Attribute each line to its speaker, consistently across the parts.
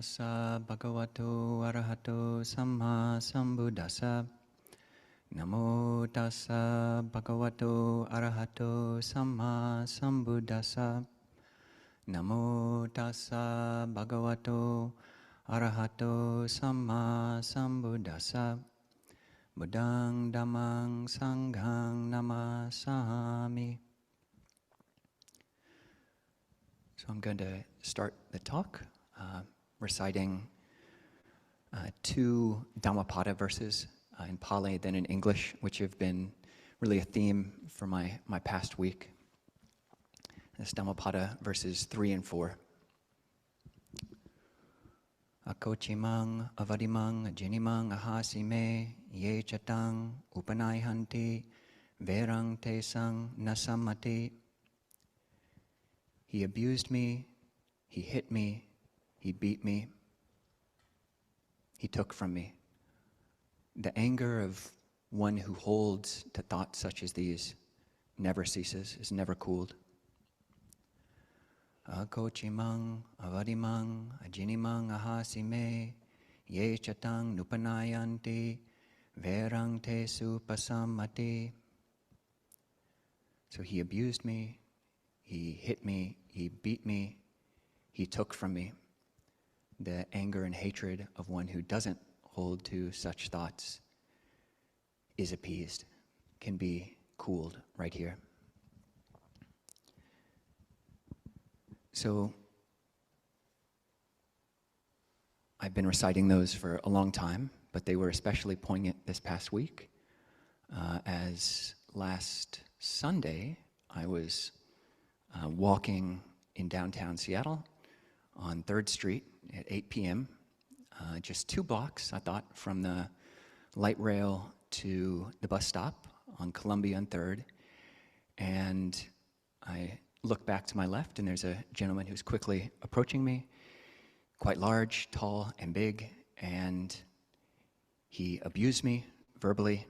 Speaker 1: tassa bhagavato arahato samma sambuddhassa. Namo tassa bhagavato arahato samma sambuddhassa. Namo tassa bhagavato arahato samma sambuddhassa. Buddhang dhammang sanghang namasami. So I'm going to start the talk reciting two Dhammapada verses in Pali, then in English, which have been really a theme for my past week. This Dhammapada verses 3 and 4. Akochimang avadimang jinimang ahasime ye chatang upanaihanti verang tesang nasamati. He abused me, he hit me, he beat me, he took from me. The anger of one who holds to thoughts such as these never ceases, is never cooled. Akochimang avadimang ajinimang ahasime ye chatang nupanayanti verang te supasamati. So he abused me, he hit me, he beat me, he took from me. The anger and hatred of one who doesn't hold to such thoughts is appeased, can be cooled right here. So I've been reciting those for a long time, but they were especially poignant this past week, as last Sunday I was walking in downtown Seattle on 3rd Street at 8 p.m., just 2 blocks, I thought, from the light rail to the bus stop on Columbia and 3rd, and I look back to my left, and there's a gentleman who's quickly approaching me, quite large, tall, and big, and he abused me verbally,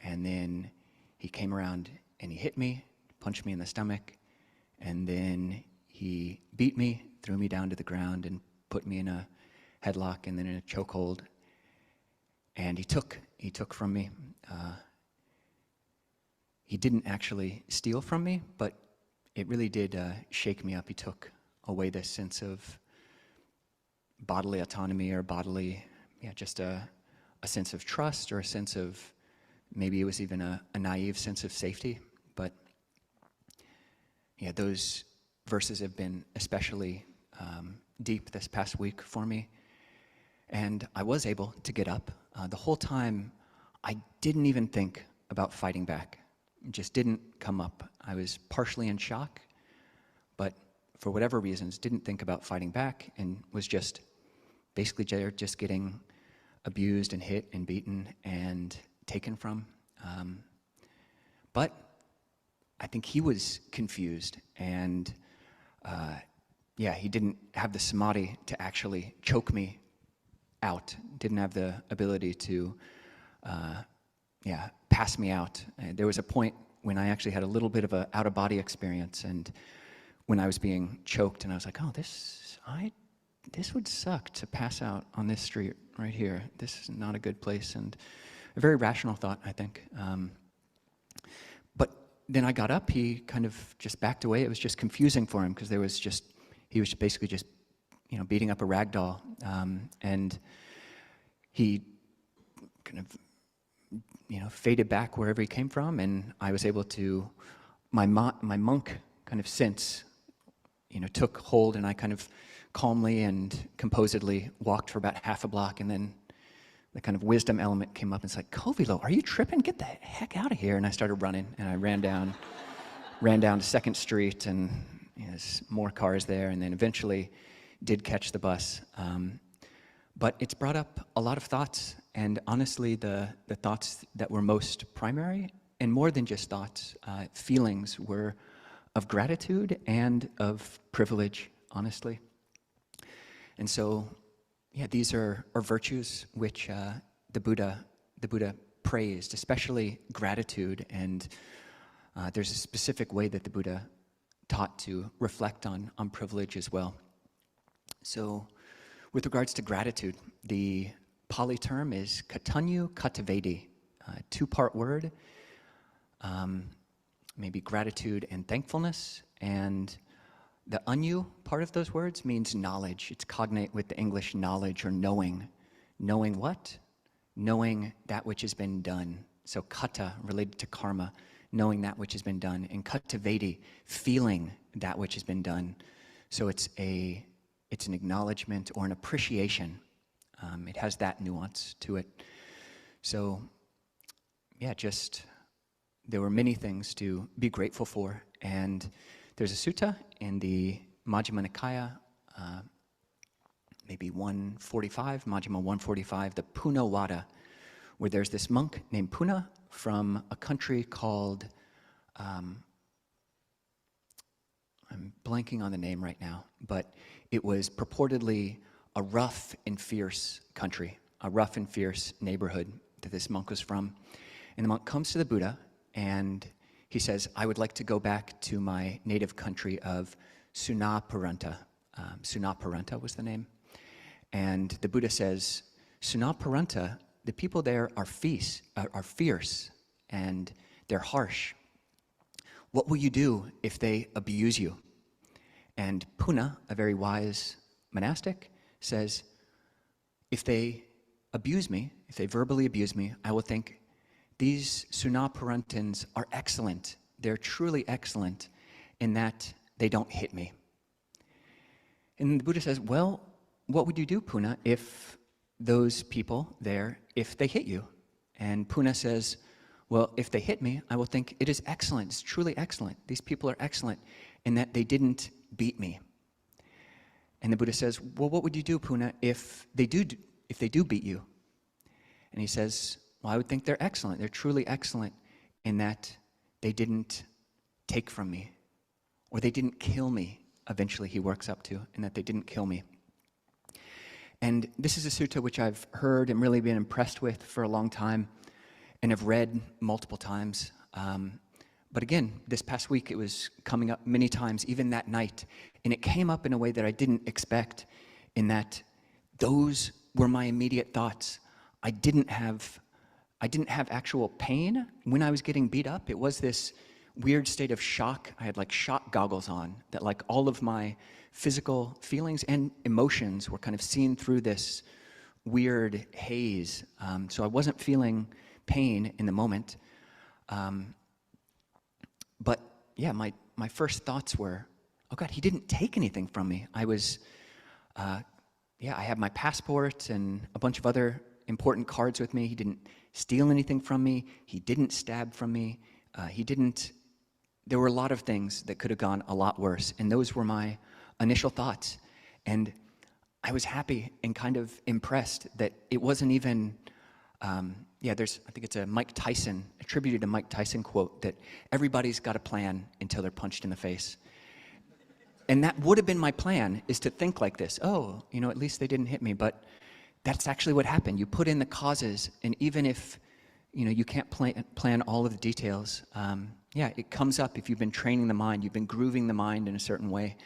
Speaker 1: and then he came around and he hit me, punched me in the stomach, and then he beat me, threw me down to the ground, and put me in a headlock and then in a chokehold, and he took from me. He didn't actually steal from me, but it really did shake me up. He took away this sense of bodily autonomy or just a sense of trust or a sense of, maybe it was even a naive sense of safety. But yeah, those verses have been especially deep this past week for me. And I was able to get up. The whole time, I didn't even think about fighting back. It just didn't come up. I was partially in shock, but for whatever reasons, didn't think about fighting back and was just basically just getting abused and hit and beaten and taken from. But I think he was confused, and he didn't have the samadhi to actually choke me out, didn't have the ability to pass me out. There was a point when I actually had a little bit of an out-of-body experience, and when I was being choked, and I was like, oh, this would suck to pass out on this street right here. This is not a good place, and a very rational thought, I think. But then I got up, he kind of just backed away. It was just confusing for him, because he was basically just, beating up a rag doll, and he kind of, faded back wherever he came from, and I was able to, my monk kind of sense, took hold, and I kind of calmly and composedly walked for about half a block, and then the kind of wisdom element came up and it's like, Kovilo, are you tripping? Get the heck out of here. And I started running, and I ran down to 2nd Street, and there's more cars there, and then eventually did catch the bus. But it's brought up a lot of thoughts, and honestly, the thoughts that were most primary, and more than just thoughts, feelings were of gratitude and of privilege, honestly. And so, these are virtues which the Buddha praised, especially gratitude, and there's a specific way that the Buddha taught to reflect on privilege as well. So With regards to gratitude, the Pali term is katanyu katavedi, two-part word, maybe gratitude and thankfulness, and the anyu part of those words means knowledge. It's cognate with the English knowledge or knowing. Knowing what? Knowing that which has been done. So kata, related to karma, knowing that which has been done. And katavedi, feeling that which has been done. So it's an acknowledgement or an appreciation. It has that nuance to it. So, yeah, there were many things to be grateful for. And there's a sutta in the Majjhima Nikaya, maybe 145, Majjhima 145, the Puṇṇovāda, where there's this monk named Puna from a country called, I'm blanking on the name right now, but it was purportedly a rough and fierce country, a rough and fierce neighborhood that this monk was from. And the monk comes to the Buddha and he says, I would like to go back to my native country of Sunaparanta. Sunaparanta was the name. And the Buddha says, Sunaparanta, the people there are fierce and they're harsh. What will you do if they abuse you? And Puna, a very wise monastic, says, if they abuse me, if they verbally abuse me, I will think, these Sunaparantans are excellent. They're truly excellent in that they don't hit me. And the Buddha says, well, what would you do, Puna, if those people there, if they hit you? And Puna says, well, if they hit me, I will think, it is excellent, it's truly excellent. These people are excellent in that they didn't beat me. And the Buddha says, well, what would you do, Puna, if they do beat you? And he says, well, I would think they're excellent. They're truly excellent in that they didn't take from me, or they didn't kill me, eventually he works up to, in that they didn't kill me. And this is a sutta which I've heard and really been impressed with for a long time, and have read multiple times. But again, this past week it was coming up many times, even that night, and it came up in a way that I didn't expect, in that those were my immediate thoughts. I didn't have actual pain when I was getting beat up. It was this weird state of shock. I had like shock goggles on, that like all of my physical feelings and emotions were kind of seen through this weird haze. So I wasn't feeling pain in the moment. But yeah, my first thoughts were, oh God, he didn't take anything from me. I had my passport and a bunch of other important cards with me. He didn't steal anything from me. He didn't stab from me. There were a lot of things that could have gone a lot worse, and those were my initial thoughts. And I was happy and kind of impressed that it wasn't even, I think it's a Mike Tyson, attributed to Mike Tyson quote, that everybody's got a plan until they're punched in the face. And that would have been my plan, is to think like this, oh, at least they didn't hit me, but that's actually what happened. You put in the causes, and even if you can't plan all of the details, it comes up. If you've been training the mind, you've been grooving the mind in a certain way,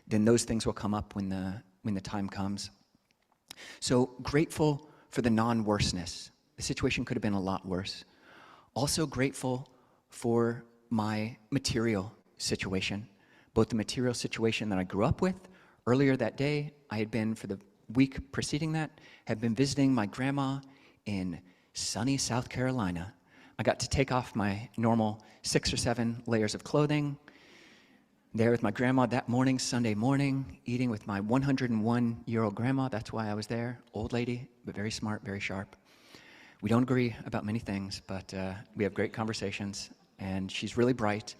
Speaker 1: then those things will come up when the time comes. So grateful for the non-worseness. The situation could have been a lot worse. Also grateful for my material situation, both the material situation that I grew up with. Earlier that day, I had been, for the week preceding that, had been visiting my grandma in sunny South Carolina. I got to take off my normal 6 or 7 layers of clothing, there with my grandma that morning, Sunday morning, eating with my 101-year-old grandma. That's why I was there. Old lady, but very smart, very sharp. We don't agree about many things, but we have great conversations, and she's really bright.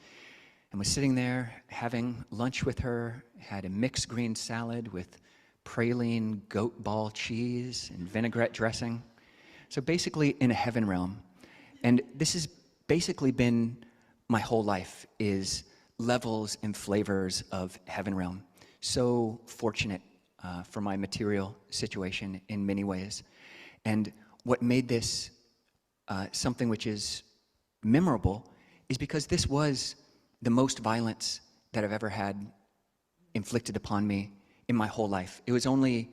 Speaker 1: And was sitting there having lunch with her, had a mixed green salad with praline goat ball cheese and vinaigrette dressing. So basically in a heaven realm. And this has basically been my whole life, is levels and flavors of heaven realm. So fortunate for my material situation in many ways. And what made this something which is memorable is because this was the most violence that I've ever had inflicted upon me in my whole life. It was only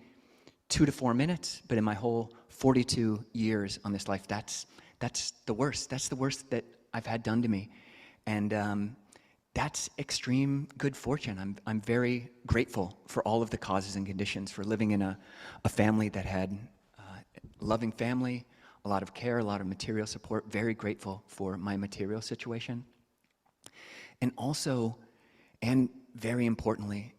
Speaker 1: 2 to 4 minutes, but in my whole 42 years on this life, that's the worst. That's the worst that I've had done to me. And that's extreme good fortune. I'm very grateful for all of the causes and conditions, for living in a family that had loving family, a lot of care, a lot of material support. Very grateful for my material situation. And also, and very importantly,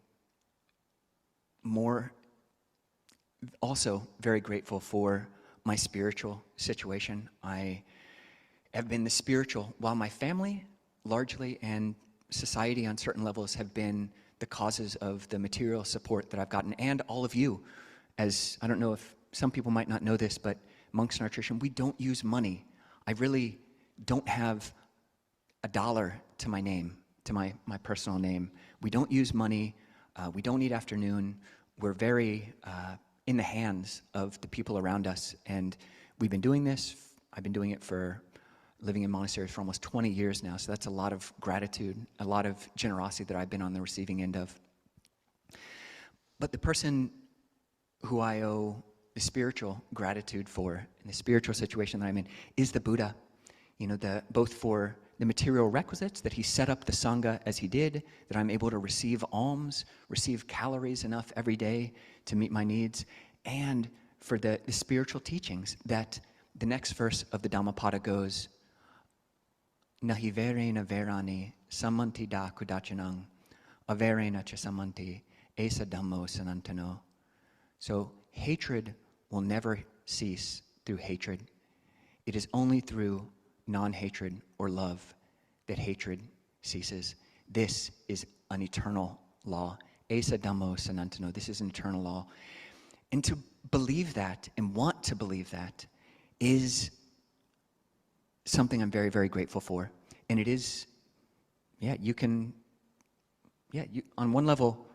Speaker 1: also very grateful for my spiritual situation. I have been the spiritual, while my family largely and society on certain levels have been the causes of the material support that I've gotten, and all of you. As I don't know if some people might not know this, but monks in our tradition, we don't use money. I really don't have a dollar to my name, to my personal name. We don't use money. We don't eat afternoon. We're very in the hands of the people around us, and we've been doing this. I've been doing it for living in monasteries for almost 20 years now, so that's a lot of gratitude, a lot of generosity that I've been on the receiving end of. But the person who I owe the spiritual gratitude for, in the spiritual situation that I'm in, is the Buddha. You know, both for the material requisites, that he set up the Sangha as he did, that I'm able to receive alms, receive calories enough every day to meet my needs, and for the spiritual teachings, that the next verse of the Dhammapada goes, Nahi verena verani samanti da kudachanang, averena cha samanti esa dhammo sanantano. So hatred will never cease through hatred. It is only through non-hatred or love that hatred ceases. This is an eternal law. Esa dhammo sanantano. This is an eternal law. And to believe that and want to believe that is something I'm very, very grateful for. And it is, on one level,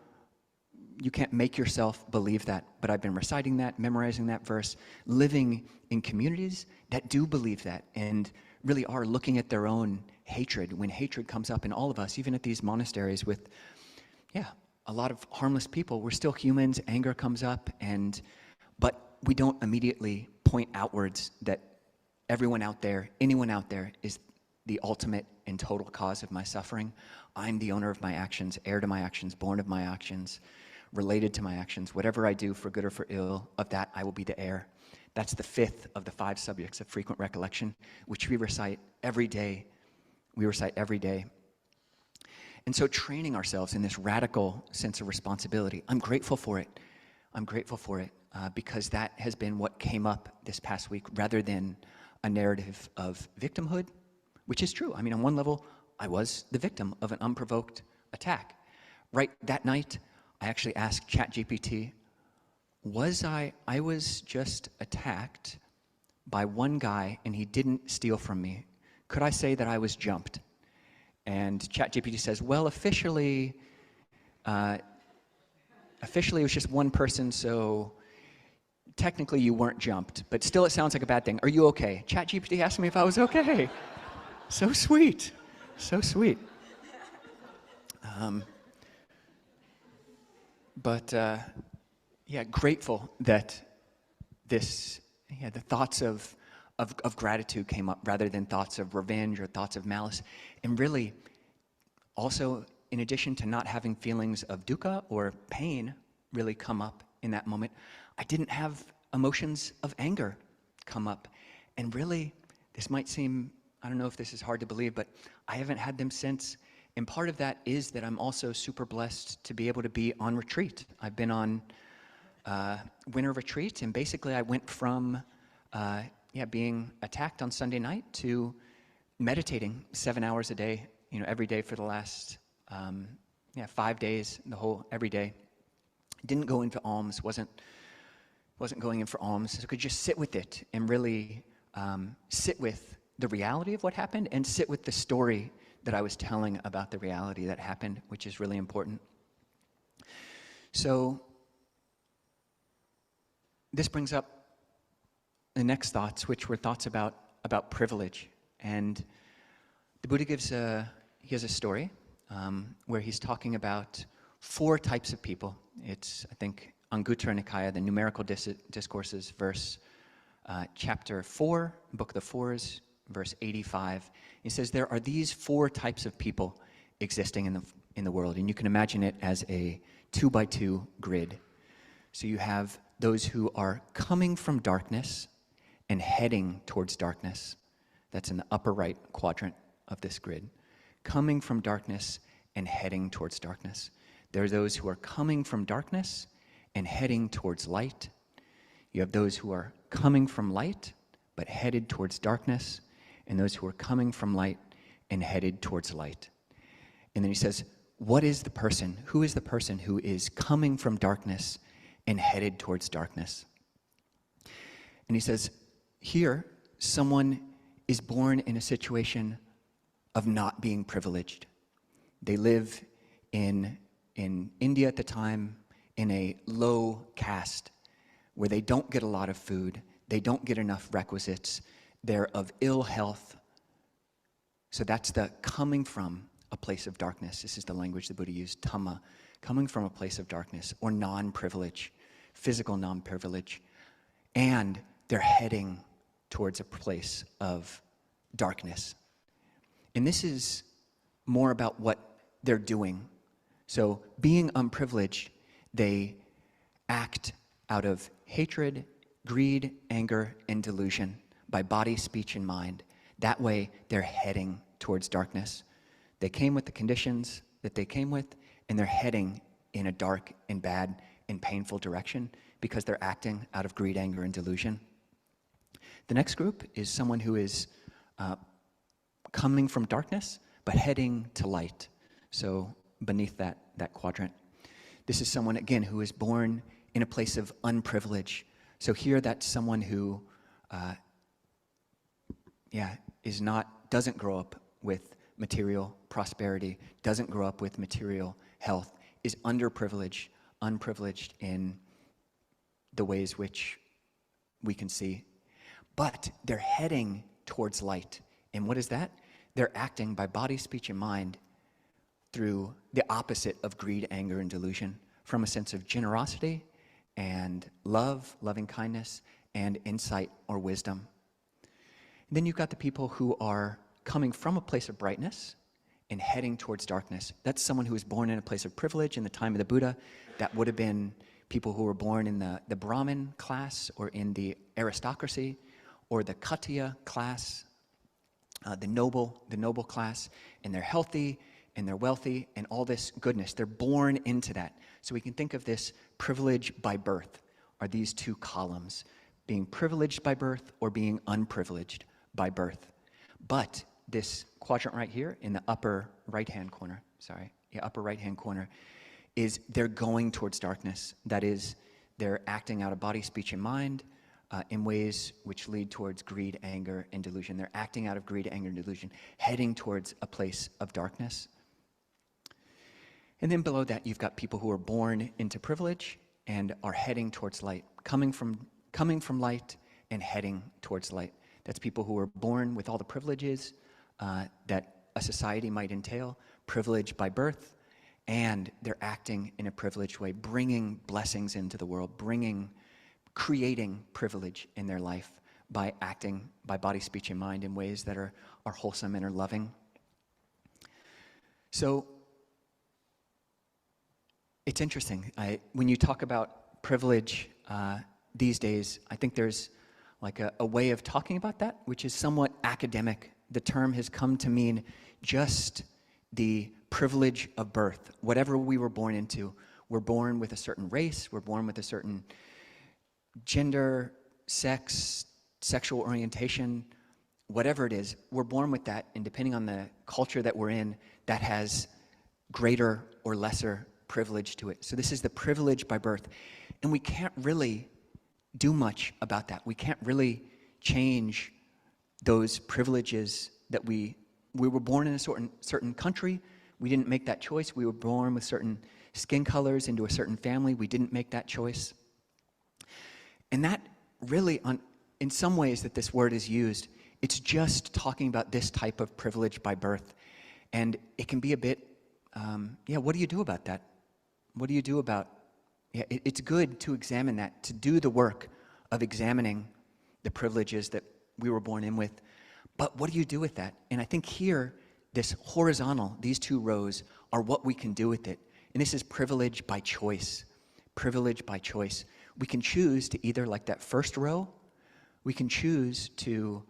Speaker 1: you can't make yourself believe that, but I've been reciting that, memorizing that verse, living in communities that do believe that and really are looking at their own hatred. When hatred comes up in all of us, even at these monasteries with, a lot of harmless people, we're still humans, anger comes up, but we don't immediately point outwards that everyone out there, anyone out there is the ultimate and total cause of my suffering. I'm the owner of my actions, heir to my actions, born of my actions, related to my actions. Whatever I do, for good or for ill, of that I will be the heir. That's the 5th of the 5 subjects of frequent recollection, which we recite every day. And so training ourselves in this radical sense of responsibility, I'm grateful for it. Because that has been what came up this past week, rather than a narrative of victimhood, which is true. I mean, on one level, I was the victim of an unprovoked attack. Right that night, I actually asked ChatGPT, I was just attacked by one guy and he didn't steal from me. Could I say that I was jumped? And ChatGPT says, well, officially it was just one person, so technically you weren't jumped, but still it sounds like a bad thing. Are you okay? ChatGPT asked me if I was okay. So sweet. Grateful that the thoughts of gratitude came up rather than thoughts of revenge or thoughts of malice. And really, also, in addition to not having feelings of dukkha or pain really come up in that moment, I didn't have emotions of anger come up. And really, this might seem, I don't know if this is hard to believe, but I haven't had them since. And part of that is that I'm also super blessed to be able to be on retreat. I've been on winter retreat, and basically I went from being attacked on Sunday night to meditating 7 hours a day, every day for the last 5 days, every day. Didn't go into alms, wasn't going in for alms, so I could just sit with it and really sit with the reality of what happened and sit with the story that I was telling about the reality that happened, which is really important. So this brings up the next thoughts, which were thoughts about privilege. And the Buddha he has a story where he's talking about 4 types of people. It's, I think, Anguttara Nikaya, the Numerical Discourses, chapter 4, Book of the Fours, verse 85. He says there are these 4 types of people existing in the world, and you can imagine it as a 2x2 grid. So you have those who are coming from darkness and heading towards darkness. That's in the upper right quadrant of this grid. Coming from darkness and heading towards darkness. There are those who are coming from darkness and heading towards light. You have those who are coming from light but headed towards darkness, and those who are coming from light and headed towards light. And then he says, what is the person? Who is the person who is coming from darkness and headed towards darkness? And he says, here, someone is born in a situation of not being privileged. They live in India at the time in a low caste where they don't get a lot of food, they don't get enough requisites, they're of ill health. So that's the coming from a place of darkness. This is the language the Buddha used, Dhamma, coming from a place of darkness or non-privilege, physical non-privilege, and they're heading towards a place of darkness. And this is more about what they're doing. So being unprivileged, they act out of hatred, greed, anger, and delusion by body, speech, and mind. That way, they're heading towards darkness. They came with the conditions that they came with, and they're heading in a dark and bad and painful direction because they're acting out of greed, anger, and delusion. The next group is someone who is coming from darkness, but heading to light. So beneath that quadrant. This is someone, again, who is born in a place of unprivilege. So here that's someone who doesn't grow up with material prosperity, doesn't grow up with material health, is underprivileged, unprivileged in the ways which we can see. But they're heading towards light. And what is that? They're acting by body, speech, and mind through the opposite of greed, anger, and delusion, from a sense of generosity and love, loving kindness, and insight or wisdom. And then you've got the people who are coming from a place of brightness and heading towards darkness. That's someone who was born in a place of privilege in the time of the Buddha. That would have been people who were born in the Brahmin class or in the aristocracy or the Khattiya class, the noble class, and they're healthy and they're wealthy and all this goodness. They're born into that. So we can think of this privilege by birth are these 2 columns, being privileged by birth or being unprivileged by birth. But this quadrant right here in the upper right-hand corner, is they're going towards darkness. That is, they're acting out of body, speech, and mind in ways which lead towards greed, anger, and delusion. They're acting out of greed, anger, and delusion, heading towards a place of darkness. And then below that, you've got people who are born into privilege and are heading towards light, coming from light and heading towards light. That's people who are born with all the privileges that a society might entail, privilege by birth, and they're acting in a privileged way, bringing blessings into the world, creating privilege in their life by acting by body, speech, and mind in ways that are wholesome and are loving. So it's interesting. When you talk about privilege these days, I think there's like a way of talking about that, which is somewhat academic. The term has come to mean just the privilege of birth. Whatever we were born into, we're born with a certain race, we're born with a certain gender, sex, sexual orientation, whatever it is, we're born with that, and depending on the culture that we're in, that has greater or lesser privilege to it. So this is the privilege by birth. And we can't really do much about that. We can't really change those privileges that we were born in a certain country. We didn't make that choice. We were born with certain skin colors into a certain family. We didn't make that choice. And that really, in some ways that this word is used, it's just talking about this type of privilege by birth. And it can be a bit, what do you do about that? What do you do about Yeah, it's good to examine that, to do the work of examining the privileges that we were born in with. But what do you do with that? And I think here, this horizontal, these two rows, are what we can do with it. And this is privilege by choice. Privilege by choice. We can choose to either, like that first row, we can choose to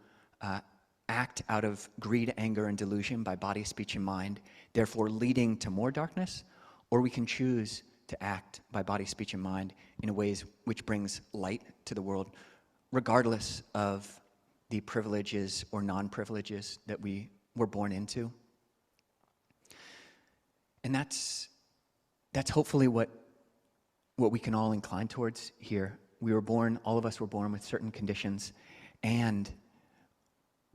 Speaker 1: act out of greed, anger, and delusion by body, speech, and mind, therefore leading to more darkness, or we can choose to act by body, speech, and mind in ways which brings light to the world, regardless of the privileges or non-privileges that we were born into. And that's hopefully what we can all incline towards here. We were born, all of us were born with certain conditions, and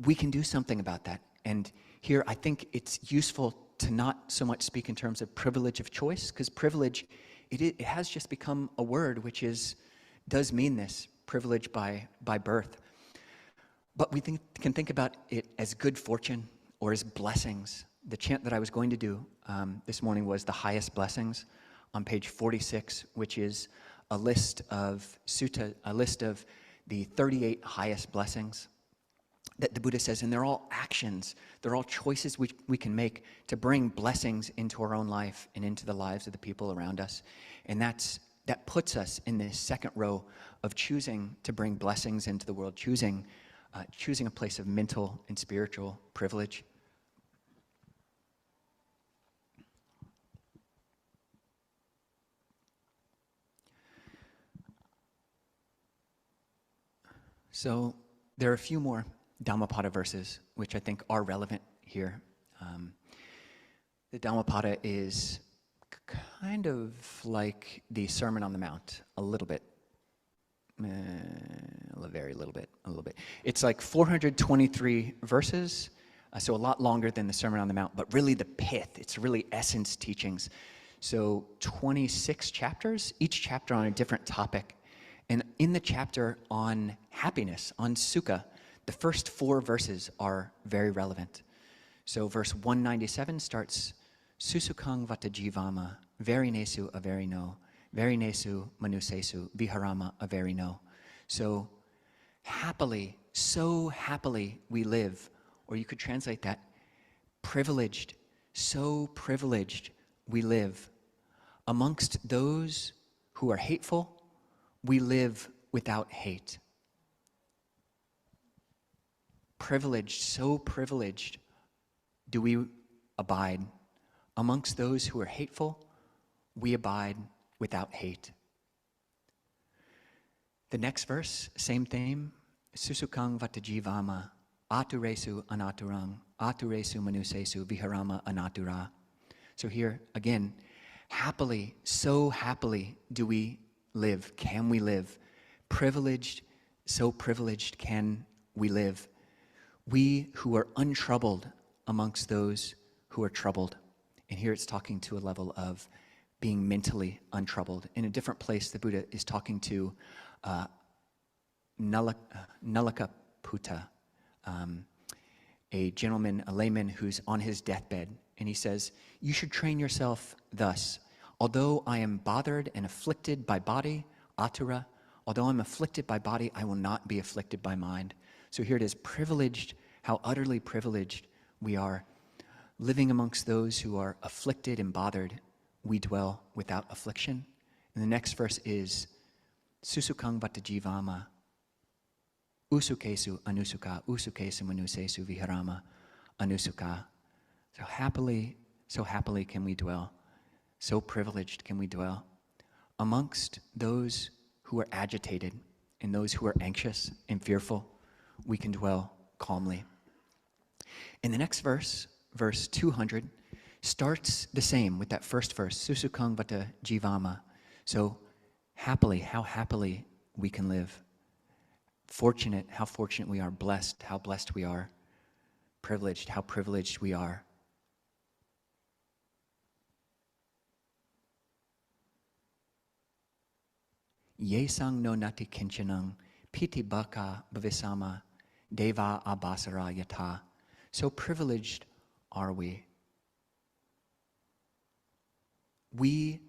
Speaker 1: we can do something about that. And here I think it's useful to not so much speak in terms of privilege of choice, because privilege, it has just become a word which does mean this, privilege by birth. But we can think about it as good fortune or as blessings. The chant that I was going to do this morning was the highest blessings on page 46, which is a list of the 38 highest blessings that the Buddha says, and they're all actions, they're all choices we can make to bring blessings into our own life and into the lives of the people around us. And that puts us in this second row of choosing to bring blessings into the world, choosing a place of mental and spiritual privilege. So there are a few more Dhammapada verses which I think are relevant here. The Dhammapada is kind of like the Sermon on the Mount, a little bit. A very little bit, a little bit. It's like 423 verses, so a lot longer than the Sermon on the Mount, but really the pith, it's really essence teachings. So 26 chapters, each chapter on a different topic. And in the chapter on happiness, on sukha, the first 4 verses are very relevant. So verse 197 starts, Susukhang vata jivama, verinesu averino, verinesu manusesu, viharama averino. So happily, so happily we live, or you could translate that, privileged, so privileged we live. Amongst those who are hateful, we live without hate. Privileged, so privileged do we abide. Amongst those who are hateful, we abide without hate. The next verse, same theme, Susukhang vatajivama, aturesu anaturang, aturesu manusesu viharama anatura. So here, again, happily, so happily do we live, can we live. Privileged, so privileged can we live. We who are untroubled amongst those who are troubled. And here it's talking to a level of being mentally untroubled. In a different place, the Buddha is talking to Nalakaputta, a gentleman, a layman who's on his deathbed. And he says, you should train yourself thus. Although I am bothered and afflicted by body, atura, although I'm afflicted by body, I will not be afflicted by mind. So here it is, privileged, how utterly privileged we are. Living amongst those who are afflicted and bothered, we dwell without affliction. And the next verse is, Susukhang vatajivama, usukesu anusukha, usukesu manusesu viharama anusukha. So happily can we dwell, so privileged can we dwell. Amongst those who are agitated and those who are anxious and fearful, we can dwell calmly. In the next verse, verse 200, starts the same with that first verse, Susukhang vata jivama. So happily, how happily we can live. Fortunate, how fortunate we are. Blessed, how blessed we are. Privileged, how privileged we are. Yesang no nati kinchanang, piti baka bhavisama, deva abasara yata. So privileged are we. We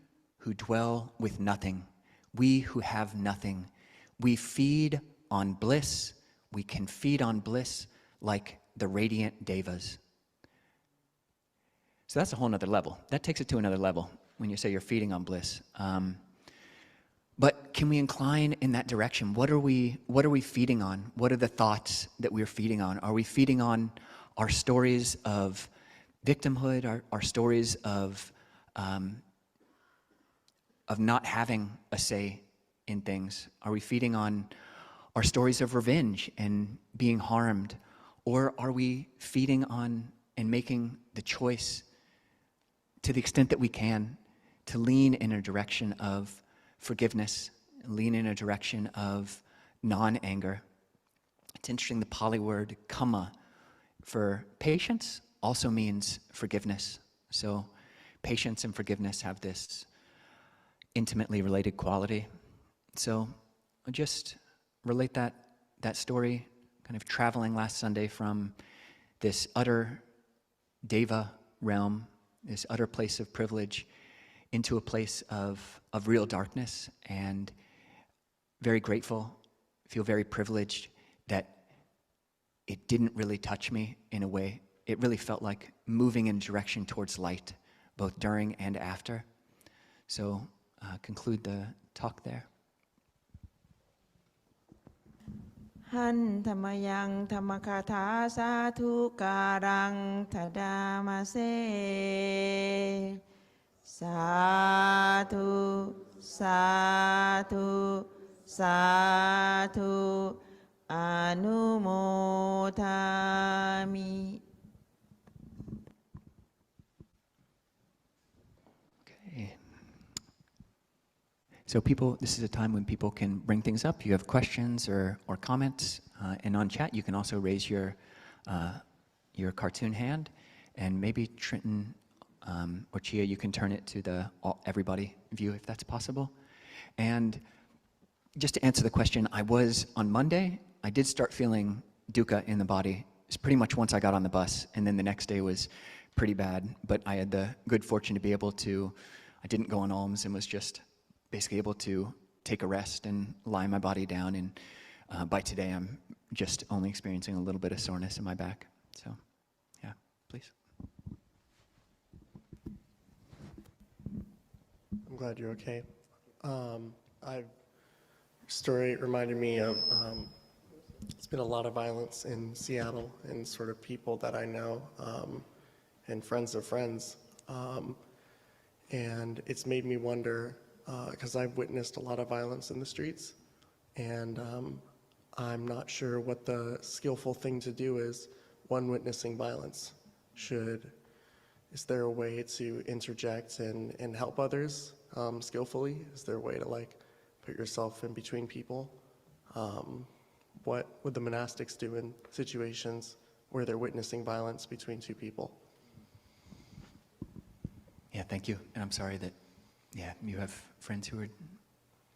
Speaker 1: who dwell with nothing, we who have nothing, we feed on bliss, we can feed on bliss like the radiant devas. So that's a whole nother level. That takes it to another level when you say you're feeding on bliss. But can we incline in that direction? What are we feeding on? What are the thoughts that we're feeding on? Are we feeding on our stories of victimhood, our stories of not having a say in things? Are we feeding on our stories of revenge and being harmed? Or are we feeding on and making the choice, to the extent that we can, to lean in a direction of forgiveness, lean in a direction of non-anger? It's interesting, the Pali word kamma for patience also means forgiveness. So patience and forgiveness have this intimately related quality. So I'll just relate that story, kind of traveling last Sunday from this utter deva realm, this utter place of privilege, into a place of real darkness, and very grateful, feel very privileged that it didn't really touch me in a way. It really felt like moving in a direction towards light, both during and after. So conclude the talk there.
Speaker 2: หันธรรมยังธรรมคาถาสาธุการังทดามาเซสาธุสาธุสาธุอนุโมทามิ
Speaker 1: So people, this is a time when people can bring things up. You have questions or comments, and on chat you can also raise your cartoon hand, and maybe Trenton or Chia, you can turn it to the everybody view if that's possible. And just to answer the question, on Monday, I did start feeling dukkha in the body. It's pretty much once I got on the bus, and then the next day was pretty bad, but I had the good fortune to be able to, I didn't go on alms and was just basically able to take a rest and lie my body down, and by today I'm just only experiencing a little bit of soreness in my back. So, yeah, please.
Speaker 3: I'm glad you're okay. Story reminded me of, it's been a lot of violence in Seattle, and sort of people that I know, and friends of friends, and it's made me wonder, because I've witnessed a lot of violence in the streets, and I'm not sure what the skillful thing to do is when witnessing violence. Is there a way to interject and help others skillfully? Is there a way to put yourself in between people? What would the monastics do in situations where they're witnessing violence between two people?
Speaker 1: Yeah, thank you, and I'm sorry that you have friends who are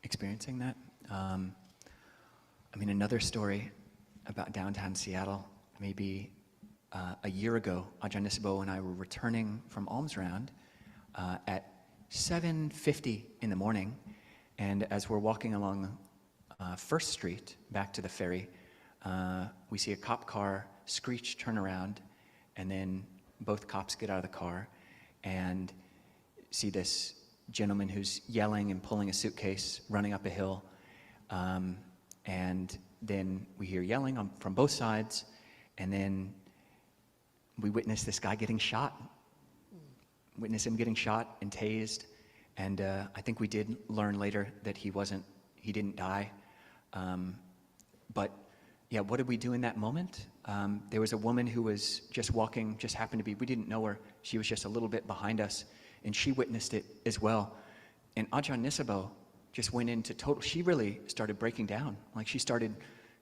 Speaker 1: experiencing that. Another story about downtown Seattle, maybe a year ago, Ajahn Kovilo and I were returning from alms round at 7:50 in the morning, and as we're walking along First Street back to the ferry, we see a cop car screech, turn around, and then both cops get out of the car and see this gentleman who's yelling and pulling a suitcase, running up a hill, and then we hear yelling from both sides, and then we witness this guy getting shot. Witness him getting shot and tased, and I think we did learn later that he didn't die. But yeah, what did we do in that moment? There was a woman who was just walking, just happened to be, we didn't know her, she was just a little bit behind us, and she witnessed it as well. And Ajahn Kovilo just went into she really started breaking down. She started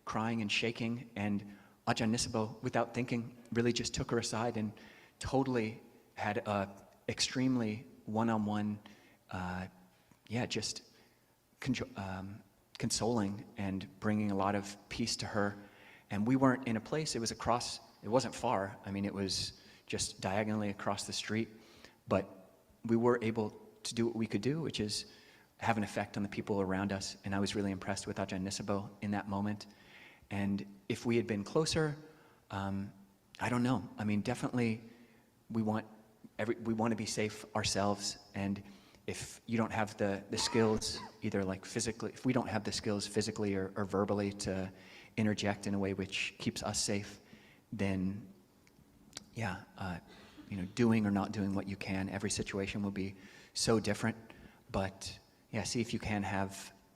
Speaker 1: crying and shaking, and Ajahn Kovilo, without thinking, really just took her aside and totally had a extremely one-on-one, just consoling and bringing a lot of peace to her. And we weren't in a place, it wasn't far. It was just diagonally across the street, but we were able to do what we could do, which is have an effect on the people around us. And I was really impressed with Ajahn Nisabo in that moment. And if we had been closer, I don't know. I mean, definitely we want to be safe ourselves. And if you don't have the skills, either like physically, if we don't have the skills physically or verbally to interject in a way which keeps us safe, then yeah, doing or not doing what you can, every situation will be so different. But yeah, see if you can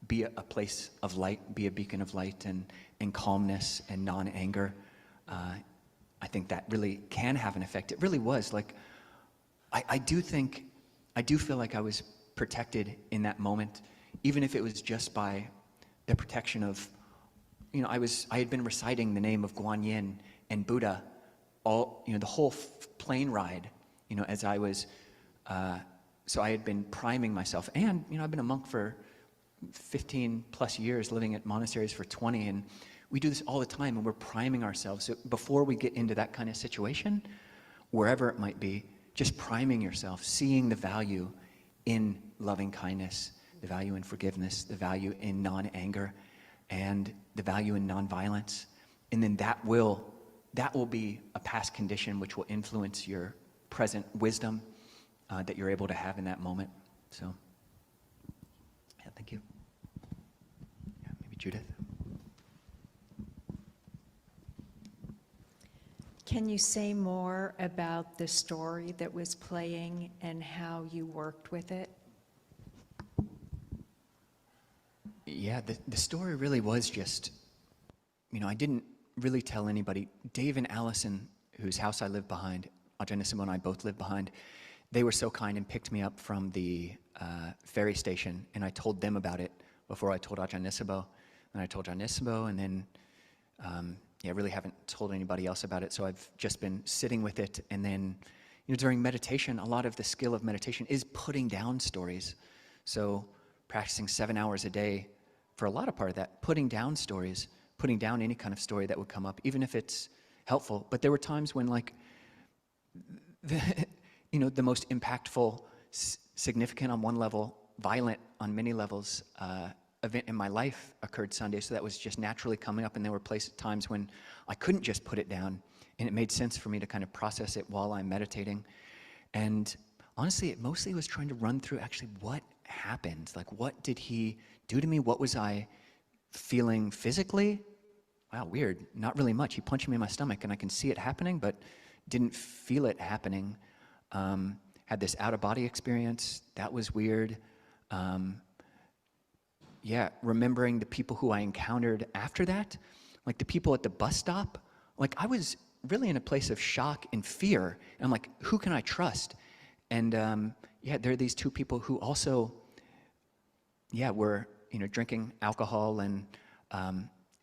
Speaker 1: be a place of light, be a beacon of light and calmness and non-anger. I think that really can have an effect. It really was like, I do feel like I was protected in that moment, even if it was just by the protection of, I had been reciting the name of Guan Yin and Buddha the whole plane ride, as I was, so I had been priming myself. And, I've been a monk for 15 plus years, living at monasteries for 20, and we do this all the time, and we're priming ourselves. So before we get into that kind of situation, wherever it might be, just priming yourself, seeing the value in loving kindness, the value in forgiveness, the value in non-anger, and the value in non-violence. And then that will be a past condition which will influence your present wisdom that you're able to have in that moment. So, yeah, thank you. Yeah, maybe Judith.
Speaker 4: Can you say more about the story that was playing and how you worked with it?
Speaker 1: Yeah, the story really was just, I didn't really tell anybody. Dave and Allison, whose house I live behind, Ajahn Nisabo and I both live behind, they were so kind and picked me up from the ferry station, and I told them about it before I told Ajahn Nisabo. And I told Ajahn Nisabo, and then I really haven't told anybody else about it, so I've just been sitting with it. And then, during meditation, a lot of the skill of meditation is putting down stories. So practicing 7 hours a day, for a lot of part of that, putting down stories, putting down any kind of story that would come up, even if it's helpful. But there were times when, like, the most impactful, significant on one level, violent on many levels, event in my life occurred Sunday, so that was just naturally coming up, and there were times when I couldn't just put it down, and it made sense for me to kind of process it while I'm meditating. And honestly, it mostly was trying to run through actually what happened. Like, what did he do to me? What was I feeling physically? Wow, weird. Not really much. He punched me in my stomach, and I can see it happening, but didn't feel it happening. Had this out-of-body experience. That was weird. Remembering the people who I encountered after that, like the people at the bus stop. Like, I was really in a place of shock and fear. And I'm like, who can I trust? And there are these two people who also, were, drinking alcohol and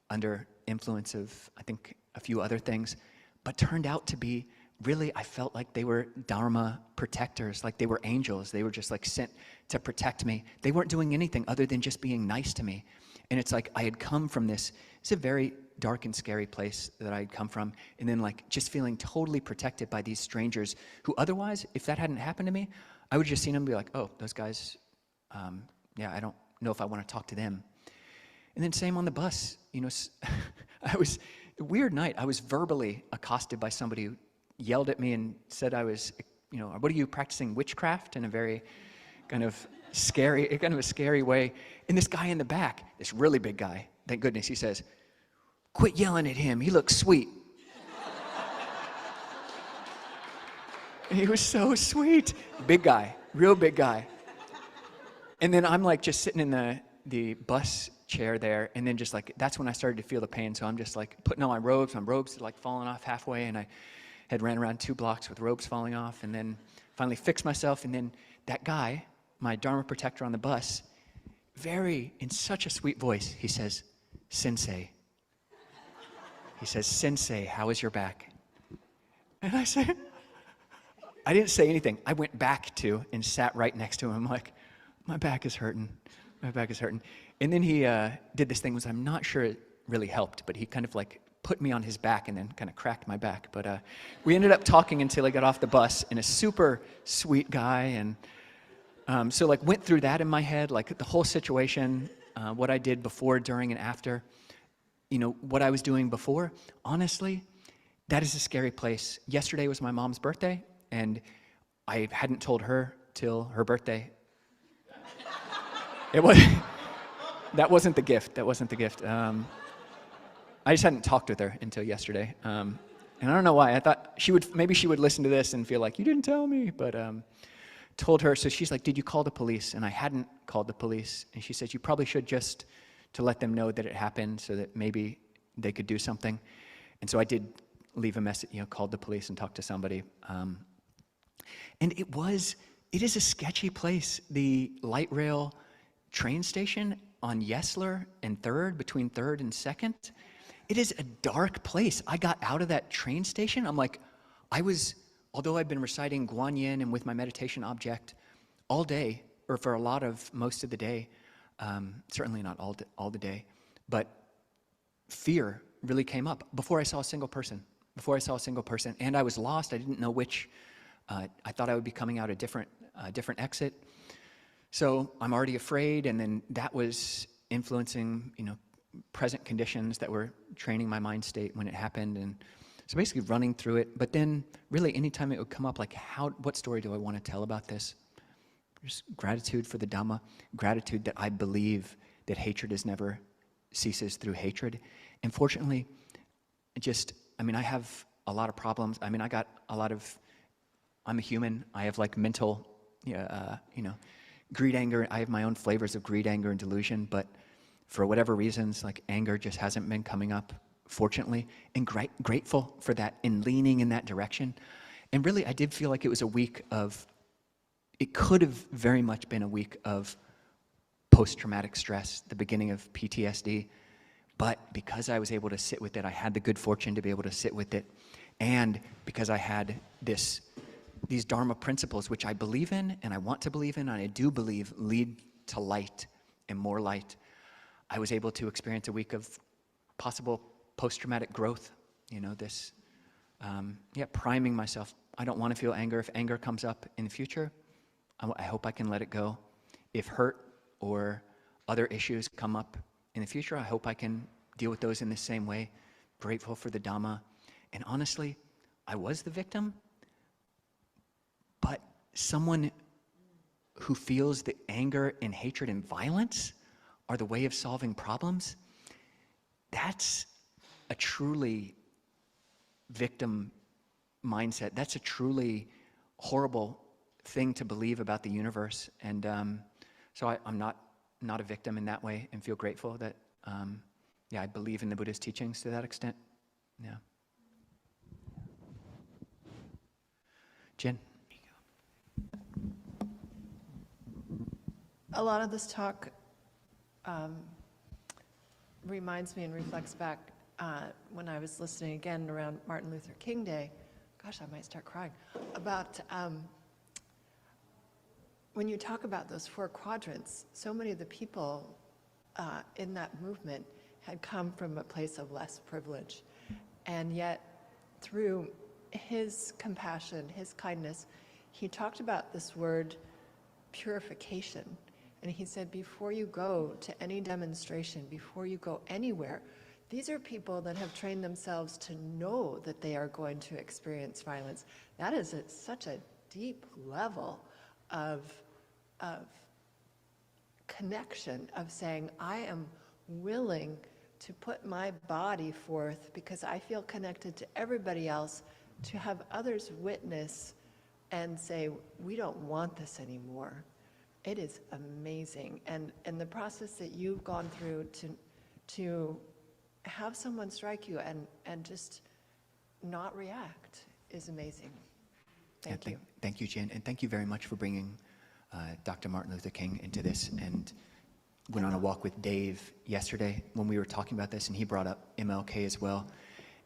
Speaker 1: under influence of, I think, a few other things, but turned out to be really, I felt like they were Dharma protectors, like they were angels. They were just like sent to protect me. They weren't doing anything other than just being nice to me. And it's like I had come from it's a very dark and scary place that I had come from, and then like just feeling totally protected by these strangers who otherwise, if that hadn't happened to me, I would have just seen them and be like, oh, those guys, I don't know if I want to talk to them. And then same on the bus, weird night, I was verbally accosted by somebody who yelled at me and said I was, what are you practicing witchcraft, in a very kind of a scary way. And this guy in the back, this really big guy, thank goodness, he says, quit yelling at him, he looks sweet. He was so sweet. Big guy, real big guy. And then I'm like just sitting in the bus chair there, and then just like, that's when I started to feel the pain. So I'm just like putting on my robes had like fallen off halfway, and I had ran around 2 blocks with robes falling off, and then finally fixed myself. And then that guy, my Dharma protector on the bus, in such a sweet voice, he says, Sensei. He says, Sensei, how is your back? And I didn't say anything. I went back to and sat right next to him. I'm like, my back is hurting. My back is hurting. And then he did this thing, which I'm not sure it really helped, but he kind of like put me on his back and then kind of cracked my back. But we ended up talking until I got off the bus, and a super sweet guy. And So like went through that in my head, like the whole situation, what I did before, during, and after. You know, what I was doing before, honestly, that is a scary place. Yesterday was my mom's birthday, and I hadn't told her till her birthday. It was, that wasn't the gift, that wasn't the gift. I just hadn't talked with her until yesterday. And I don't know why, I thought maybe she would listen to this and feel like, you didn't tell me, but told her, so she's like, did you call the police? And I hadn't called the police, and she said, you probably should, just to let them know that it happened so that maybe they could do something. And so I did leave a message, you know, called the police and talked to somebody. And it is a sketchy place. The light rail train station on Yesler and 3rd, between 3rd and 2nd, it is a dark place. I got out of that train station, I'm like, although I've been reciting Guan Yin and with my meditation object all day, or for most of the day, certainly not all the day, but fear really came up before I saw a single person. And I was lost. I didn't know which. I thought I would be coming out a different exit. So I'm already afraid, and then that was influencing, you know, present conditions that were training my mind state when it happened. And so basically running through it. But then really anytime it would come up, like what story do I want to tell about this? Just gratitude for the Dhamma, gratitude that I believe that hatred never ceases through hatred. And fortunately, I have a lot of problems. I'm a human. I have like mental, greed, anger. I have my own flavors of greed, anger, and delusion, but for whatever reasons, like anger just hasn't been coming up, fortunately, and grateful for that and leaning in that direction. And really, I did feel like it was a week of, it could have very much been a week of post-traumatic stress, the beginning of PTSD, but because I was able to sit with it, I had the good fortune to be able to sit with it, and because I had these Dharma principles, which I believe in, and I want to believe in, and I do believe lead to light and more light, I was able to experience a week of possible post-traumatic growth, priming myself. I don't want to feel anger. If anger comes up in the future, I hope I can let it go. If hurt or other issues come up in the future, I hope I can deal with those in the same way. Grateful for the Dhamma. And honestly, I was the victim, but someone who feels that anger and hatred and violence are the way of solving problems, that's a truly victim mindset. That's a truly horrible thing to believe about the universe. And so I'm not a victim in that way, and feel grateful that, I believe in the Buddha's teachings to that extent. Yeah. Jen?
Speaker 5: A lot of this talk reminds me and reflects back when I was listening again around Martin Luther King Day. Gosh, I might start crying. About when you talk about those 4 quadrants, so many of the people in that movement had come from a place of less privilege. And yet, through his compassion, his kindness, he talked about this word purification. And he said, before you go to any demonstration, before you go anywhere, these are people that have trained themselves to know that they are going to experience violence. That is at such a deep level of connection, of saying, I am willing to put my body forth because I feel connected to everybody else, to have others witness and say, we don't want this anymore. It is amazing. And the process that you've gone through to have someone strike you and just not react is amazing. Thank you.
Speaker 1: Thank you, Jen. And thank you very much for bringing Dr. Martin Luther King into this. And went on a walk with Dave yesterday when we were talking about this, and he brought up MLK as well.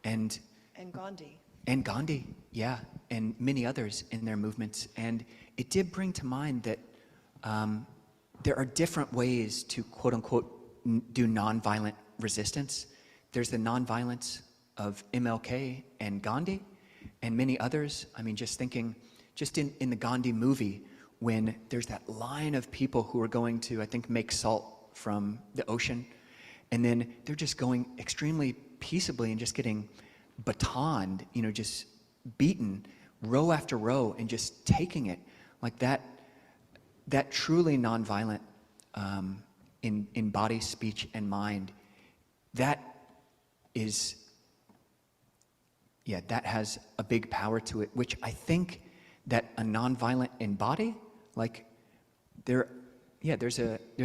Speaker 1: And
Speaker 5: Gandhi.
Speaker 1: And Gandhi, yeah, and many others in their movements. And it did bring to mind that there are different ways to, quote unquote, do nonviolent resistance. There's the nonviolence of MLK and Gandhi and many others. I mean, just thinking, just in the Gandhi movie, when there's that line of people who are going to, I think, make salt from the ocean, and then they're just going extremely peaceably and just getting batoned, just beaten row after row and just taking it like that. That truly nonviolent in body, speech, and mind, that has a big power to it, which I think that a nonviolent in body, like there's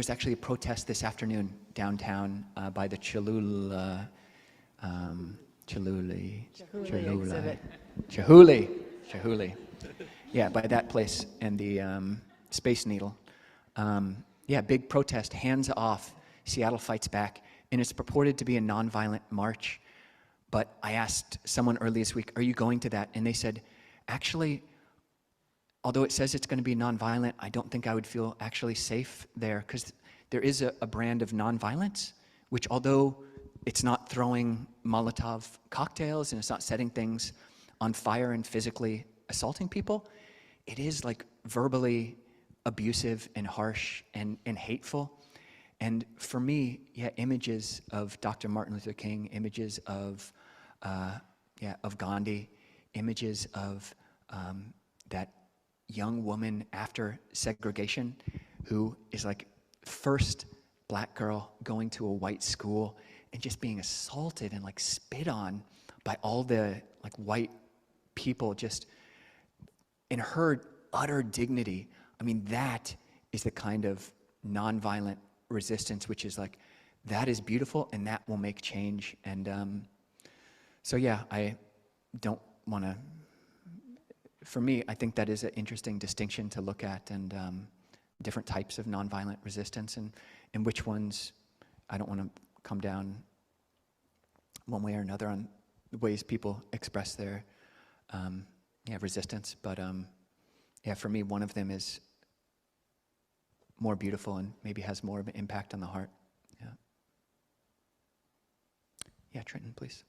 Speaker 1: actually a protest this afternoon downtown by the Chihuly
Speaker 5: exhibit.
Speaker 1: Yeah, by that place and the Space Needle. Big protest, hands off, Seattle fights back, and it's purported to be a nonviolent march. But I asked someone early this week, are you going to that? And they said, actually, although it says it's going to be nonviolent, I don't think I would feel actually safe there, because there is a brand of nonviolence, which although it's not throwing Molotov cocktails and it's not setting things on fire and physically assaulting people, it is like verbally abusive and harsh and hateful. And for me, images of Dr. Martin Luther King, images of Gandhi, images of that young woman after segregation who is like first black girl going to a white school and just being assaulted and like spit on by all the like white people, just in her utter dignity. I mean, that is the kind of nonviolent resistance, which is like, that is beautiful and that will make change. And I don't want to, for me, I think that is an interesting distinction to look at, and different types of nonviolent resistance, and which ones, I don't want to come down one way or another on the ways people express their resistance, but for me, one of them is more beautiful and maybe has more of an impact on the heart. Yeah, Trenton, please.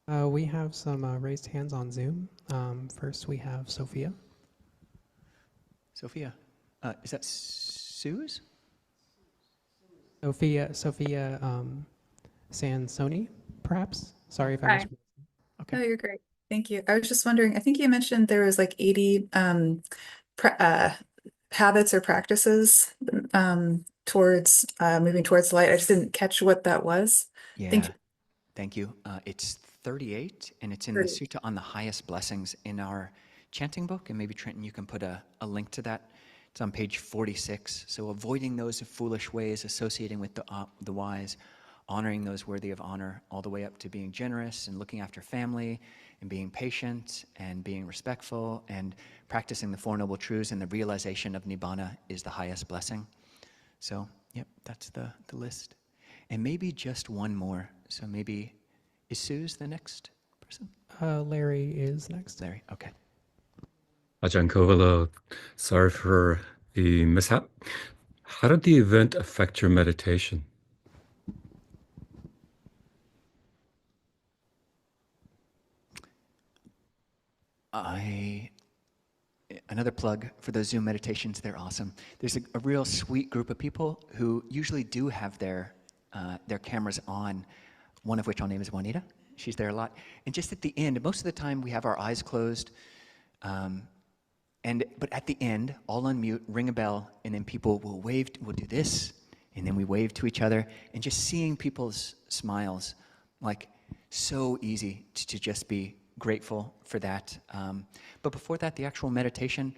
Speaker 6: We have some raised hands on Zoom. First, we have Sophia.
Speaker 1: Sophia. Is that Suze?
Speaker 6: Sophia Sansoni, perhaps? Sorry if I
Speaker 7: Hi.
Speaker 6: mispronounced.
Speaker 7: No, you're great. Thank you. I was just wondering, I think you mentioned there was like 80 habits or practices towards moving towards light. I just didn't catch what that was.
Speaker 1: Yeah, thank you. It's 38, and it's in the Sutta on the highest blessings in our chanting book, and maybe Trenton, you can put a link to that. It's on page 46. So avoiding those foolish ways, associating with the wise, honoring those worthy of honor, all the way up to being generous and looking after family and being patient and being respectful and practicing the Four Noble Truths, and the realization of Nibbana is the highest blessing. So, yep, that's the list. And maybe just one more. So maybe, is Suze the next person?
Speaker 6: Larry is next.
Speaker 1: Larry, okay.
Speaker 8: Ajahn Kovilo, sorry for the mishap. How did the event affect your meditation?
Speaker 1: Another plug for those Zoom meditations, they're awesome. There's a real sweet group of people who usually do have their cameras on, one of which I'll name is Juanita. She's there a lot. And just at the end, most of the time we have our eyes closed, but at the end, all unmute, ring a bell, and then people will wave, we'll do this, and then we wave to each other, and just seeing people's smiles, like so easy to just be grateful for that. But before that, the actual meditation,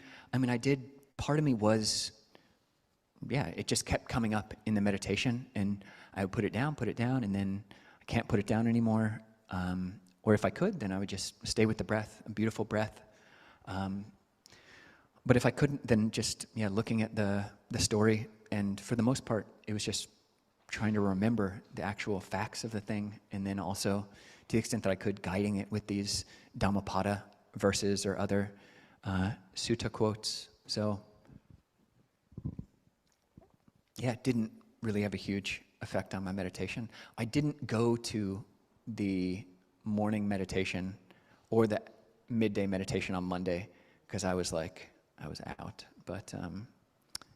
Speaker 1: part of me was, it just kept coming up in the meditation, and I would put it down, and then I can't put it down anymore. Or if I could, then I would just stay with the breath, a beautiful breath. But if I couldn't, then just looking at the story, and for the most part, it was just trying to remember the actual facts of the thing, and then also, to the extent that I could, guiding it with these Dhammapada verses or other sutta quotes. So, it didn't really have a huge effect on my meditation. I didn't go to the morning meditation or the midday meditation on Monday because I was like, I was out. But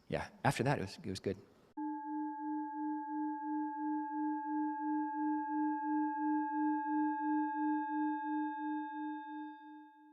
Speaker 1: yeah, after that, it was good.